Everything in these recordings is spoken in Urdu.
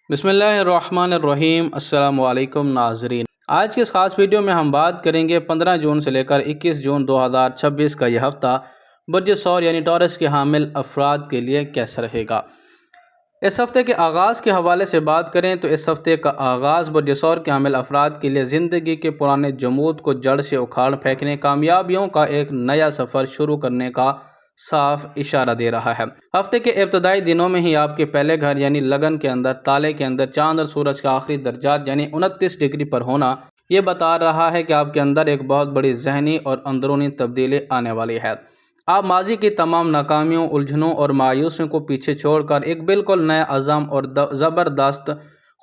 بسم اللہ الرحمن الرحیم۔ السلام علیکم ناظرین، آج کی اس خاص ویڈیو میں ہم بات کریں گے 15 جون سے لے کر 21 جون 2026 کا یہ ہفتہ برج ثور یعنی ٹورس کے حامل افراد کے لیے کیسا رہے گا۔ اس ہفتے کے آغاز کے حوالے سے بات کریں تو اس ہفتے کا آغاز برج ثور کے حامل افراد کے لیے زندگی کے پرانے جمود کو جڑ سے اکھاڑ پھینکنے، کامیابیوں کا ایک نیا سفر شروع کرنے کا صاف اشارہ دے رہا ہے۔ ہفتے کے ابتدائی دنوں میں ہی آپ کے پہلے گھر یعنی لگن کے اندر، تالے کے اندر چاند اور سورج کا آخری درجات یعنی 29 ڈگری پر ہونا یہ بتا رہا ہے کہ آپ کے اندر ایک بہت بڑی ذہنی اور اندرونی تبدیلی آنے والی ہے۔ آپ ماضی کی تمام ناکامیوں، الجھنوں اور مایوسیوں کو پیچھے چھوڑ کر ایک بالکل نئے عزم اور زبردست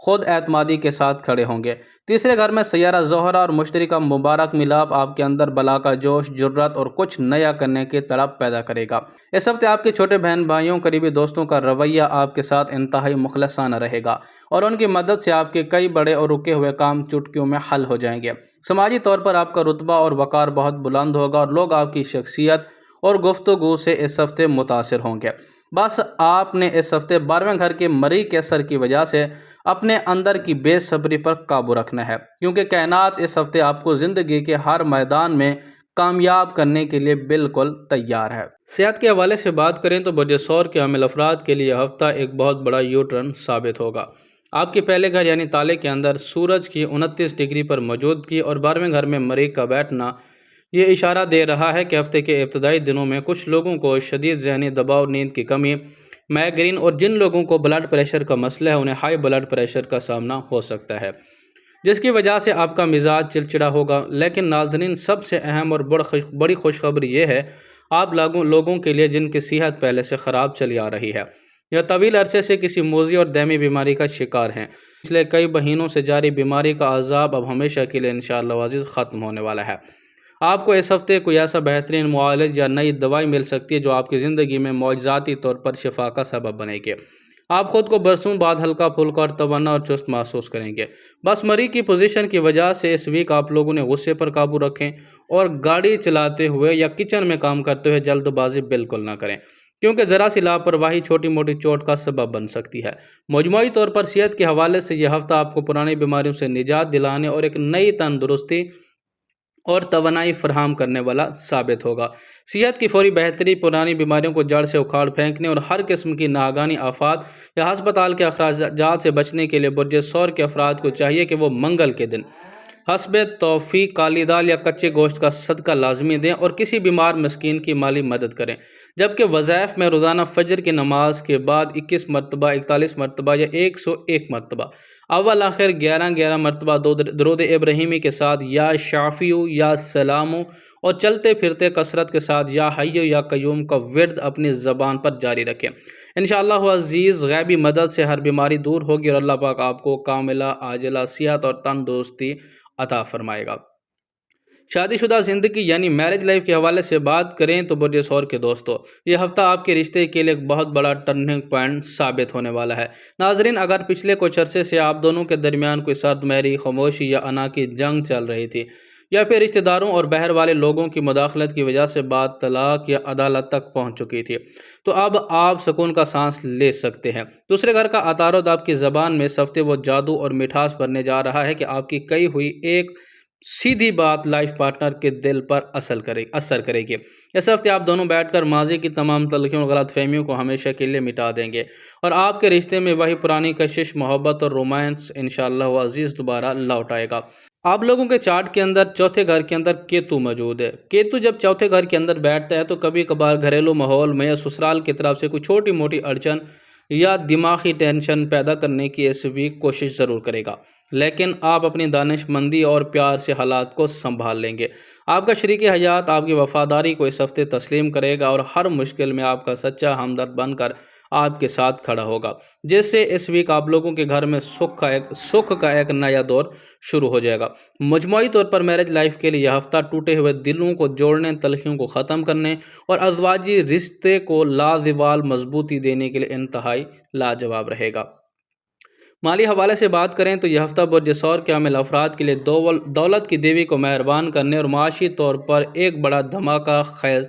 خود اعتمادی کے ساتھ کھڑے ہوں گے۔ تیسرے گھر میں سیارہ زہرہ اور مشتری کا مبارک ملاپ آپ کے اندر بلا کا جوش، جرات اور کچھ نیا کرنے کی تڑپ پیدا کرے گا۔ اس ہفتے آپ کے چھوٹے بہن بھائیوں، قریبی دوستوں کا رویہ آپ کے ساتھ انتہائی مخلصانہ رہے گا اور ان کی مدد سے آپ کے کئی بڑے اور رکے ہوئے کام چٹکیوں میں حل ہو جائیں گے۔ سماجی طور پر آپ کا رتبہ اور وقار بہت بلند ہوگا اور لوگ آپ کی شخصیت اور گفتگو سے اس ہفتے متاثر ہوں گے۔ بس آپ نے اس ہفتے 12ویں گھر کے مریخ کے اثر کی وجہ سے اپنے اندر کی بے صبری پر قابو رکھنا ہے، کیونکہ کائنات اس ہفتے آپ کو زندگی کے ہر میدان میں کامیاب کرنے کے لیے بالکل تیار ہے۔ صحت کے حوالے سے بات کریں تو برج ثور کے حامل افراد کے لیے یہ ہفتہ ایک بہت بڑا یو ٹرن ثابت ہوگا۔ آپ کے پہلے گھر یعنی تالے کے اندر سورج کی 29 ڈگری پر موجودگی اور 12ویں گھر میں مریخ کا بیٹھنا یہ اشارہ دے رہا ہے کہ ہفتے کے ابتدائی دنوں میں کچھ لوگوں کو شدید ذہنی دباؤ، نیند کی کمی، مائیگرین اور جن لوگوں کو بلڈ پریشر کا مسئلہ ہے انہیں ہائی بلڈ پریشر کا سامنا ہو سکتا ہے، جس کی وجہ سے آپ کا مزاج چڑچڑا ہوگا۔ لیکن ناظرین، سب سے اہم اور بڑی خوشخبری یہ ہے آپ لوگوں کے لیے جن کی صحت پہلے سے خراب چلی آ رہی ہے یا طویل عرصے سے کسی موذی اور دائمی بیماری کا شکار ہیں۔ پچھلے کئی مہینوں سے جاری بیماری کا عذاب اب ہمیشہ کے لیے انشاءاللہ عزیز ختم ہونے والا ہے۔ آپ کو اس ہفتے کوئی ایسا بہترین معالج یا نئی دوائی مل سکتی ہے جو آپ کی زندگی میں معجزاتی طور پر شفا کا سبب بنے گی۔ آپ خود کو برسوں بعد ہلکا پھلکا اور توانا اور چست محسوس کریں گے۔ بس مریخ کی پوزیشن کی وجہ سے اس ویک آپ لوگوں نے غصے پر قابو رکھیں اور گاڑی چلاتے ہوئے یا کچن میں کام کرتے ہوئے جلد بازی بالکل نہ کریں، کیونکہ ذرا سی لاپرواہی چھوٹی موٹی چوٹ کا سبب بن سکتی ہے۔ مجموعی طور پر صحت کے حوالے سے یہ ہفتہ آپ کو پرانی بیماریوں سے نجات دلانے اور ایک نئی تندرستی اور توانائی فراہم کرنے والا ثابت ہوگا۔ صحت کی فوری بہتری، پرانی بیماریوں کو جڑ سے اکھاڑ پھینکنے اور ہر قسم کی ناگہانی آفات یا ہسپتال کے اخراجات سے بچنے کے لیے برج ثور کے افراد کو چاہیے کہ وہ منگل کے دن حسب توفیق کالی دال یا کچے گوشت کا صدقہ لازمی دیں اور کسی بیمار مسکین کی مالی مدد کریں، جبکہ وظائف میں روزانہ فجر کی نماز کے بعد 21 مرتبہ، 41 مرتبہ یا 101 مرتبہ اول آخر 11 مرتبہ درود ابراہیمی کے ساتھ یا شافیو یا سلامو اور چلتے پھرتے کثرت کے ساتھ یا حیو یا قیوم کا ورد اپنی زبان پر جاری رکھیں۔ انشاءاللہ عزیز غیبی مدد سے ہر بیماری دور ہوگی اور اللہ پاک آپ کو کاملہ عاجلہ صحت اور تندرستی عطا فرمائے گا۔ شادی شدہ زندگی یعنی میرج لائف کے حوالے سے بات کریں تو برج ثور کے دوستو، یہ ہفتہ آپ کے رشتے کے لیے ایک بہت بڑا ٹرننگ پوائنٹ ثابت ہونے والا ہے۔ ناظرین، اگر پچھلے کچھ عرصے سے آپ دونوں کے درمیان کوئی سرد مہری، خاموشی یا انا کی جنگ چل رہی تھی، یا پھر رشتہ داروں اور بہر والے لوگوں کی مداخلت کی وجہ سے بات طلاق یا عدالت تک پہنچ چکی تھی، تو اب آپ سکون کا سانس لے سکتے ہیں۔ دوسرے گھر کا عطارد آپ کی زبان میں اس ہفتے وہ جادو اور مٹھاس بھرنے جا رہا ہے کہ آپ کی کہی ہوئی ایک سیدھی بات لائف پارٹنر کے دل پر اثر کرے گی۔ اس ہفتے آپ دونوں بیٹھ کر ماضی کی تمام تلخیوں اور غلط فہمیوں کو ہمیشہ کے لیے مٹا دیں گے اور آپ کے رشتے میں وہی پرانی کشش، محبت اور رومانس انشاءاللہ عزیز دوبارہ لوٹ آئے گا۔ آپ لوگوں کے چارٹ کے اندر چوتھے گھر کے اندر کیتو موجود ہے۔ کیتو جب چوتھے گھر کے اندر بیٹھتا ہے تو کبھی کبھار گھریلو ماحول میں یا سسرال کی طرف سے کوئی چھوٹی موٹی اڑچن یا دماغی ٹینشن پیدا کرنے کی اس ویک کوشش ضرور کرے گا، لیکن آپ اپنی دانش مندی اور پیار سے حالات کو سنبھال لیں گے۔ آپ کا شریک حیات آپ کی وفاداری کو اس ہفتے تسلیم کرے گا اور ہر مشکل میں آپ کا سچا ہمدرد بن کر آپ کے ساتھ کھڑا ہوگا، جس سے اس ویک آپ لوگوں کے گھر میں سکھ کا ایک نیا دور شروع ہو جائے گا۔ مجموعی طور پر میرج لائف کے لیے یہ ہفتہ ٹوٹے ہوئے دلوں کو جوڑنے، تلخیوں کو ختم کرنے اور ازواجی رشتے کو لازوال مضبوطی دینے کے لیے انتہائی لاجواب رہے گا۔ مالی حوالے سے بات کریں تو یہ ہفتہ برج ثور کے حامل افراد کے لیے دولت کی دیوی کو مہربان کرنے اور معاشی طور پر ایک بڑا دھماکہ خیز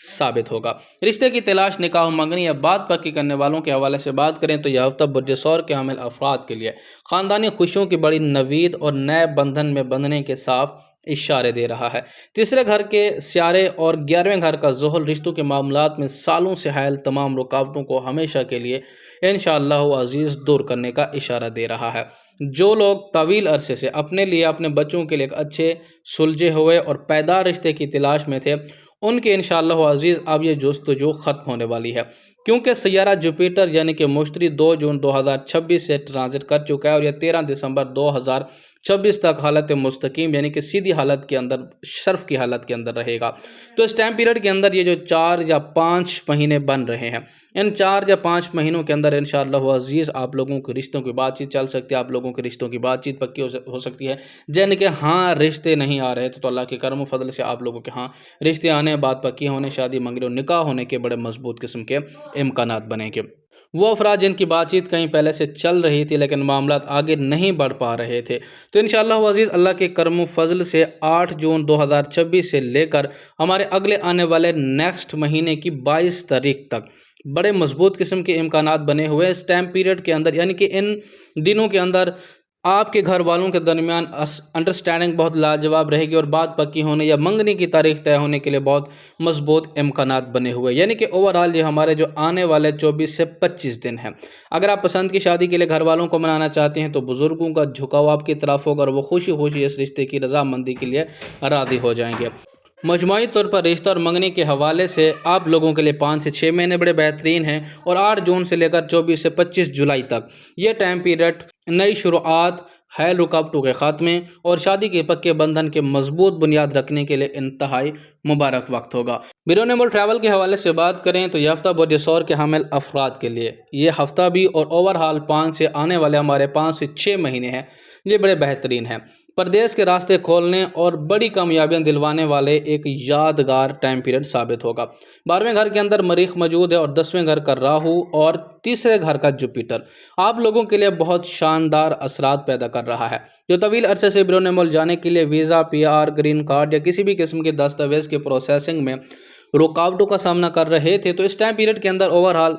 ثابت ہوگا۔ رشتے کی تلاش، نکاح منگنی یا بات پکی کرنے والوں کے حوالے سے بات کریں تو یہ ہفتہ برج ثور کے حامل افراد کے لیے خاندانی خوشیوں کی بڑی نوید اور نئے بندھن میں بندھنے کے صاف اشارے دے رہا ہے۔ تیسرے گھر کے سیارے اور 11ویں گھر کا زحل رشتوں کے معاملات میں سالوں سے حائل تمام رکاوٹوں کو ہمیشہ کے لیے انشاءاللہ عزیز دور کرنے کا اشارہ دے رہا ہے۔ جو لوگ طویل عرصے سے اپنے لیے، اپنے بچوں کے لیے ایک اچھے سلجھے ہوئے اور پائیدار رشتے کی تلاش میں تھے، ان کے انشاءاللہ عزیز اب یہ جستجو ختم ہونے والی ہے، کیونکہ سیارہ جوپیٹر یعنی کہ مشتری 2 جون 2026 سے ٹرانزٹ کر چکا ہے اور یہ 13 دسمبر 2026 تک حالت مستقیم یعنی کہ سیدھی حالت کے اندر، شرف کی حالت کے اندر رہے گا۔ تو اس ٹائم پیریڈ کے اندر یہ جو 4 یا 5 مہینے بن رہے ہیں، ان 4 یا 5 مہینوں کے اندر انشاءاللہ عزیز آپ لوگوں کے رشتوں کی بات چیت چل سکتی ہے، آپ لوگوں کے رشتوں کی بات چیت پکی ہو سکتی ہے۔ جن کے ہاں رشتے نہیں آ رہے تو اللہ کے کرم و فضل سے آپ لوگوں کے ہاں رشتے آنے، بات پکی ہونے، شادی منگنی اور نکاح ہونے کے بڑے مضبوط قسم کے امکانات بنیں گے۔ وہ افراد جن کی بات چیت کہیں پہلے سے چل رہی تھی لیکن معاملات آگے نہیں بڑھ پا رہے تھے، تو انشاءاللہ عزیز اللہ کے کرم و فضل سے 8 جون 2026 سے لے کر ہمارے اگلے آنے والے نیکسٹ مہینے کی 22 تاریخ تک بڑے مضبوط قسم کے امکانات بنے ہوئے اس ٹائم پیریڈ کے اندر، یعنی کہ ان دنوں کے اندر آپ کے گھر والوں کے درمیان انڈرسٹینڈنگ بہت لاجواب رہے گی اور بات پکی ہونے یا منگنی کی تاریخ طے ہونے کے لیے بہت مضبوط امکانات بنے ہوئے، یعنی کہ اوورآل یہ ہمارے جو آنے والے 24 سے 25 دن ہیں، اگر آپ پسند کی شادی کے لیے گھر والوں کو منانا چاہتے ہیں تو بزرگوں کا جھکاؤ آپ کی طرف ہوگا اور وہ خوشی خوشی اس رشتے کی رضامندی کے لیے راضی ہو جائیں گے۔ مجموعی طور پر رشتہ اور منگنی کے حوالے سے آپ لوگوں کے لیے 5 سے 6 مہینے بڑے بہترین ہیں اور 8 جون سے لے کر 24 سے 25 جولائی تک یہ ٹائم پیریڈ نئی شروعات، حائل رکاوٹوں کے خاتمے اور شادی کے پکے بندھن کے مضبوط بنیاد رکھنے کے لیے انتہائی مبارک وقت ہوگا۔ بیرون ملک ٹریول کے حوالے سے بات کریں تو یہ ہفتہ برج ثور کے حامل افراد کے لیے یہ ہفتہ بھی اور اوورآل 5 سے آنے والے ہمارے 5 سے 6 مہینے ہیں، یہ بڑے بہترین ہیں۔ پردیس کے راستے کھولنے اور بڑی کامیابیاں دلوانے والے ایک یادگار ٹائم پیریڈ ثابت ہوگا۔ 12ویں گھر کے اندر مریخ موجود ہے اور 10ویں گھر کا راہو اور تیسرے گھر کا جوپیٹر آپ لوگوں کے لیے بہت شاندار اثرات پیدا کر رہا ہے۔ جو طویل عرصے سے بیرون ملک جانے کے لیے ویزا، PR، گرین کارڈ یا کسی بھی قسم کے دستاویز کے پروسیسنگ میں رکاوٹوں کا سامنا کر رہے تھے، تو اس ٹائم پیریڈ کے اندر اوورآل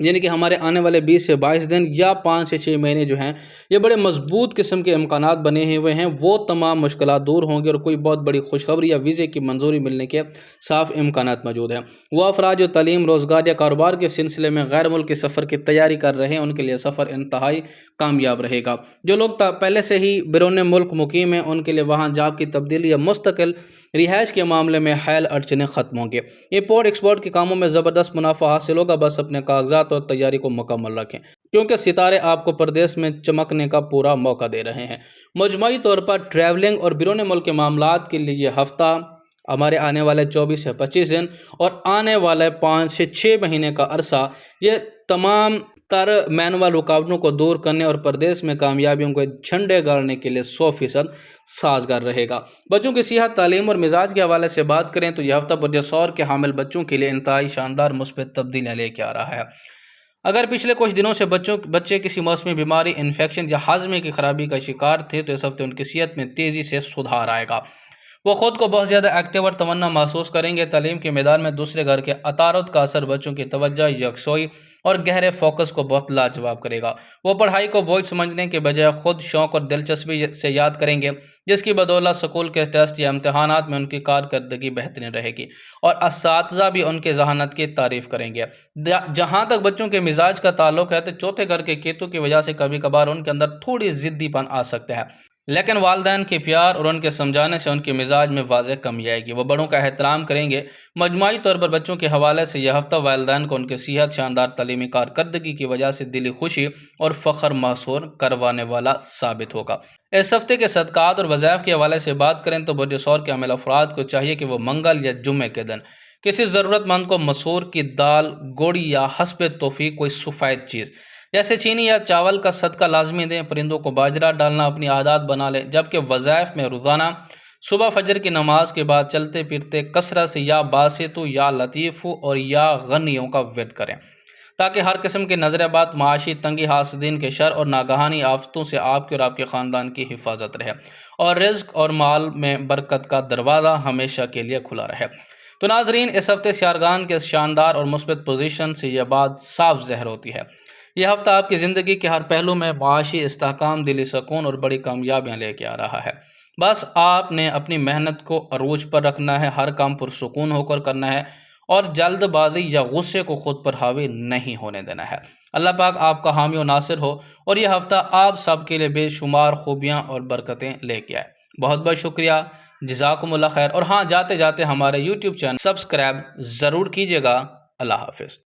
یعنی کہ ہمارے آنے والے 20 سے 22 دن یا 5 سے 6 مہینے جو ہیں یہ بڑے مضبوط قسم کے امکانات بنے ہوئے ہیں، وہ تمام مشکلات دور ہوں گے اور کوئی بہت بڑی خوشخبری یا ویزے کی منظوری ملنے کے صاف امکانات موجود ہیں۔ وہ افراد جو تعلیم، روزگار یا کاروبار کے سلسلے میں غیر ملک کے سفر کی تیاری کر رہے ہیں، ان کے لیے سفر انتہائی کامیاب رہے گا۔ جو لوگ پہلے سے ہی بیرون ملک مقیم ہیں، ان کے لیے وہاں جاب کی تبدیلی یا مستقل رہائش کے معاملے میں حائل اڑچنیں ختم ہوں گے۔ امپورٹ ایکسپورٹ کے کاموں میں زبردست منافع حاصل ہوگا، بس اپنے کاغذات اور تیاری کو مکمل رکھیں کیونکہ ستارے آپ کو پردیس میں چمکنے کا پورا موقع دے رہے ہیں۔ مجموعی طور پر ٹریولنگ اور بیرون ملک کے معاملات کے لیے یہ ہفتہ، ہمارے آنے والے 24 سے 25 دن اور آنے والے 5 سے 6 مہینے کا عرصہ، یہ تمام تر مینول رکاوٹوں کو دور کرنے اور پردیس میں کامیابیوں کو جھنڈے گاڑنے کے لیے 100% سازگار رہے گا۔ بچوں کی صحت، تعلیم اور مزاج کے حوالے سے بات کریں تو یہ ہفتہ برج ثور کے حامل بچوں کے لیے انتہائی شاندار مثبت تبدیلیاں لے کے آ رہا ہے۔ اگر پچھلے کچھ دنوں سے بچے کسی موسمی بیماری، انفیکشن یا ہاضمے کی خرابی کا شکار تھے، تو اس ہفتے ان کی صحت میں تیزی سے سدھار آئے گا۔ وہ خود کو بہت زیادہ ایکٹیو اور توانا محسوس کریں گے۔ تعلیم کے میدان میں دوسرے گھر کے عطارد کا اثر بچوں کی توجہ، یکسوئی اور گہرے فوکس کو بہت لاجواب کرے گا۔ وہ پڑھائی کو بوجھ سمجھنے کے بجائے خود شوق اور دلچسپی سے یاد کریں گے، جس کی بدولت سکول کے ٹیسٹ یا امتحانات میں ان کی کارکردگی بہترین رہے گی اور اساتذہ بھی ان کے ذہانت کی تعریف کریں گے۔ جہاں تک بچوں کے مزاج کا تعلق ہے تو چوتھے گھر کے کیتو کی وجہ سے کبھی کبھار ان کے اندر تھوڑی ضدی پن آ سکتا ہے، لیکن والدین کے پیار اور ان کے سمجھانے سے ان کے مزاج میں واضح کمی آئے گی۔ وہ بڑوں کا احترام کریں گے۔ مجموعی طور پر بچوں کے حوالے سے یہ ہفتہ والدین کو ان کی صحت، شاندار تعلیمی کارکردگی کی وجہ سے دلی خوشی اور فخر محسوس کروانے والا ثابت ہوگا۔ اس ہفتے کے صدقات اور وظائف کے حوالے سے بات کریں تو برج ثور کے حامل افراد کو چاہیے کہ وہ منگل یا جمعے کے دن کسی ضرورت مند کو مسور کی دال، گوڑی یا حسب توفیق کوئی سفید چیز جیسے چینی یا چاول کا صدقہ لازمی دیں۔ پرندوں کو باجرہ ڈالنا اپنی عادات بنا لیں، جبکہ وظائف میں روزانہ صبح فجر کی نماز کے بعد چلتے پھرتے کثرت سے یا باسطو یا لطیفو اور یا غنیوں کا ورد کریں، تاکہ ہر قسم کے نظر بات، معاشی تنگی، حاسدین کے شر اور ناگہانی آفتوں سے آپ کے اور آپ کے خاندان کی حفاظت رہے اور رزق اور مال میں برکت کا دروازہ ہمیشہ کے لیے کھلا رہے۔ تو ناظرین، اس ہفتے سیارگان کے شاندار اور مثبت پوزیشن سے یہ بات صاف ظاہر ہوتی ہے، یہ ہفتہ آپ کی زندگی کے ہر پہلو میں معاشی استحکام، دلی سکون اور بڑی کامیابیاں لے کے آ رہا ہے۔ بس آپ نے اپنی محنت کو عروج پر رکھنا ہے، ہر کام پرسکون ہو کر کرنا ہے اور جلد بازی یا غصے کو خود پر حاوی نہیں ہونے دینا ہے۔ اللہ پاک آپ کا حامی و ناصر ہو اور یہ ہفتہ آپ سب کے لیے بے شمار خوبیاں اور برکتیں لے کے آئے۔ بہت بہت شکریہ، جزاکم اللہ خیر۔ اور ہاں، جاتے جاتے ہمارے YouTube چینل سبسکرائب ضرور کیجیے گا۔ اللہ حافظ۔